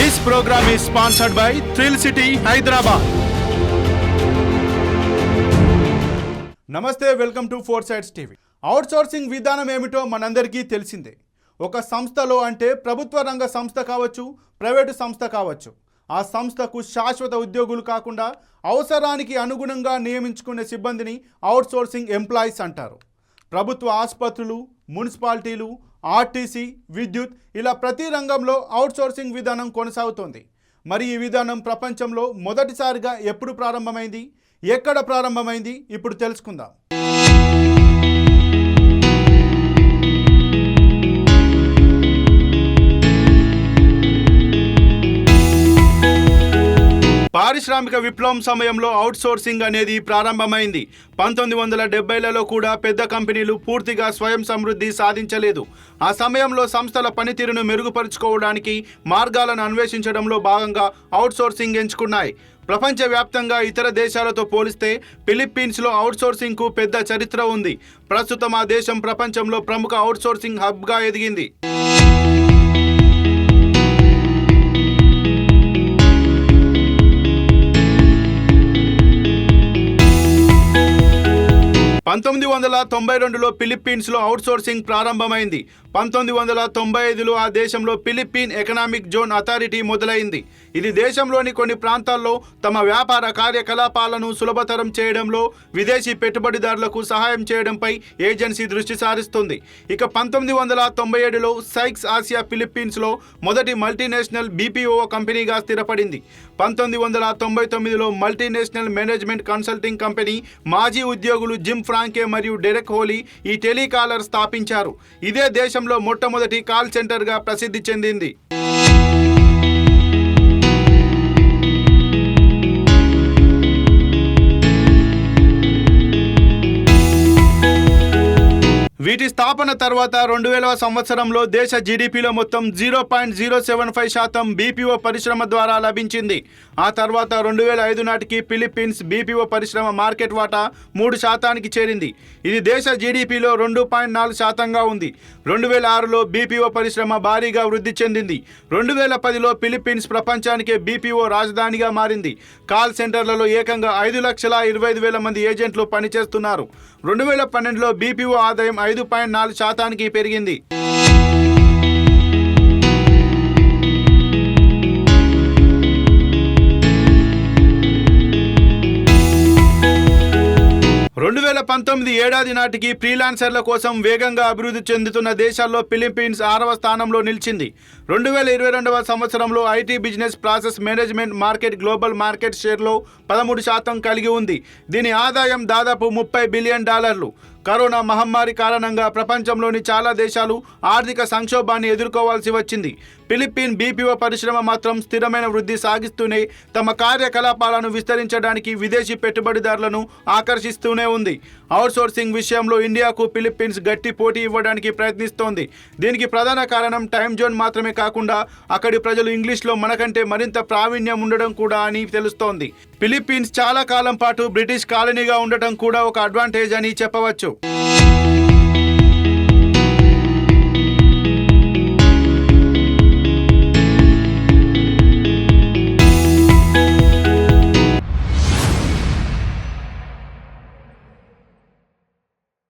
This program is sponsored by Thrill City, Hyderabad. నమస్తే, welcome to four sides TV. Outsourcing విధానం ఏమిటో మనందరికీ తెలిసిందే. ఒక సంస్థలో అంటే ప్రభుత్వ రంగ సంస్థ కావచ్చు, ప్రైవేటు సంస్థ కావచ్చు, ఆ సంస్థకు శాశ్వత ఉద్యోగులు కాకుండా అవసరానికి అనుగుణంగా నియమించుకునే సిబ్బందిని అవుట్సోర్సింగ్ ఎంప్లాయీస్ అంటారు. ప్రభుత్వ ఆసుపత్రులు, మున్సిపాలిటీలు, ఆర్టీసీ, విద్యుత్ ఇలా ప్రతి రంగంలో అవుట్సోర్సింగ్ విధానం కొనసాగుతోంది. మరి ఈ విధానం ప్రపంచంలో మొదటిసారిగా ఎప్పుడు ప్రారంభమైంది, ఎక్కడ ప్రారంభమైంది, ఇప్పుడు తెలుసుకుందాం. పారిశ్రామిక విప్లవం సమయంలో అవుట్సోర్సింగ్ అనేది ప్రారంభమైంది. 1970లలో కూడా పెద్ద కంపెనీలు పూర్తిగా స్వయం సమృద్ధి సాధించలేదు. ఆ సమయంలో సంస్థల పనితీరును మెరుగుపరుచుకోవడానికి మార్గాలను అన్వేషించడంలో భాగంగా అవుట్సోర్సింగ్ ఎంచుకున్నాయి. ప్రపంచవ్యాప్తంగా ఇతర దేశాలతో పోలిస్తే ఫిలిప్పీన్స్లో అవుట్సోర్సింగ్కు పెద్ద చరిత్ర ఉంది. ప్రస్తుతం ఆ దేశం ప్రపంచంలో ప్రముఖ అవుట్సోర్సింగ్ హబ్గా ఎదిగింది. పంతొమ్మిది 1992లో ఫిలిప్పీన్స్లో అవుట్సోర్సింగ్ ప్రారంభమైంది. 1995లో ఆ దేశంలో ఫిలిప్పీన్ ఎకనామిక్ జోన్ అథారిటీ మొదలైంది. ఇది దేశంలోని కొన్ని ప్రాంతాల్లో తమ వ్యాపార కార్యకలాపాలను సులభతరం చేయడంలో, విదేశీ పెట్టుబడిదారులకు సహాయం చేయడంపై ఏజెన్సీ దృష్టి సారిస్తుంది. ఇక 1997లో సైక్స్ ఆసియా ఫిలిప్పీన్స్లో మొదటి మల్టీనేషనల్ బీపీఓ కంపెనీగా స్థిరపడింది. 1999లో మల్టీనేషనల్ మేనేజ్మెంట్ కన్సల్టింగ్ కంపెనీ మాజీ ఉద్యోగులు జిమ్ ఫ్రాంకే మరియు డెరెక్ హోలీ ఈ టెలికాలర్ స్థాపించారు. ఇదే దేశంలో మొట్టమొదటి కాల్ సెంటర్గా ప్రసిద్ధి చెందింది. వీటి స్థాపన తర్వాత 2000వ సంవత్సరంలో దేశ జీడిపిలో మొత్తం 0.075% బీపీఓ పరిశ్రమ ద్వారా లభించింది. ఆ తర్వాత 2005 నాటికి ఫిలిప్పీన్స్ బీపీఓ పరిశ్రమ మార్కెట్ వాటా 3% చేరింది. ఇది దేశ జీడిపిలో 2.4%గా ఉంది. 2006లో బీపీఓ పరిశ్రమ భారీగా వృద్ధి చెందింది. 2010లో ఫిలిప్పీన్స్ ప్రపంచానికే బీపీఓ రాజధానిగా మారింది. కాల్ సెంటర్లలో ఏకంగా 5,25,000 మంది ఏజెంట్లు పనిచేస్తున్నారు. 2012లో బీపీఓ ఆదాయం 5.4%కి పెరిగింది. ఏడాది నాటికి ఫ్రీలాన్సర్ల కోసం వేగంగా అభివృద్ధి చెందుతున్న దేశాల్లో ఫిలిప్పీన్స్ 6వ స్థానంలో నిలిచింది. 2022వ సంవత్సరంలో IT business process management market global market షేర్లో 13% కలిగి ఉంది. దీని ఆదాయం దాదాపు $30 బిలియన్. కరోనా మహమ్మారి కారణంగా ప్రపంచంలోని చాలా దేశాలు ఆర్థిక సంక్షోభాన్ని ఎదుర్కోవాల్సి వచ్చింది. ఫిలిప్పీన్ బీపీఓ పరిశ్రమ మాత్రం స్థిరమైన వృద్ధి సాగిస్తూనే తమ కార్యకలాపాలను విస్తరించడానికి విదేశీ పెట్టుబడిదారులను ఆకర్షిస్తూనే ఉంది. అవుట్సోర్సింగ్ విషయంలో ఇండియాకు ఫిలిప్పీన్స్ గట్టి పోటీ ఇవ్వడానికి ప్రయత్నిస్తోంది. దీనికి ప్రధాన కారణం టైం జోన్ మాత్రమే కాకుండా అక్కడి ప్రజలు ఇంగ్లీష్లో మనకంటే మరింత ప్రావీణ్యం ఉండడం కూడా అని తెలుస్తోంది. ఫిలిప్పీన్స్ చాలా కాలం పాటు బ్రిటిష్ కాలనీగా ఉండటం కూడా ఒక అడ్వాంటేజ్ అని చెప్పవచ్చు.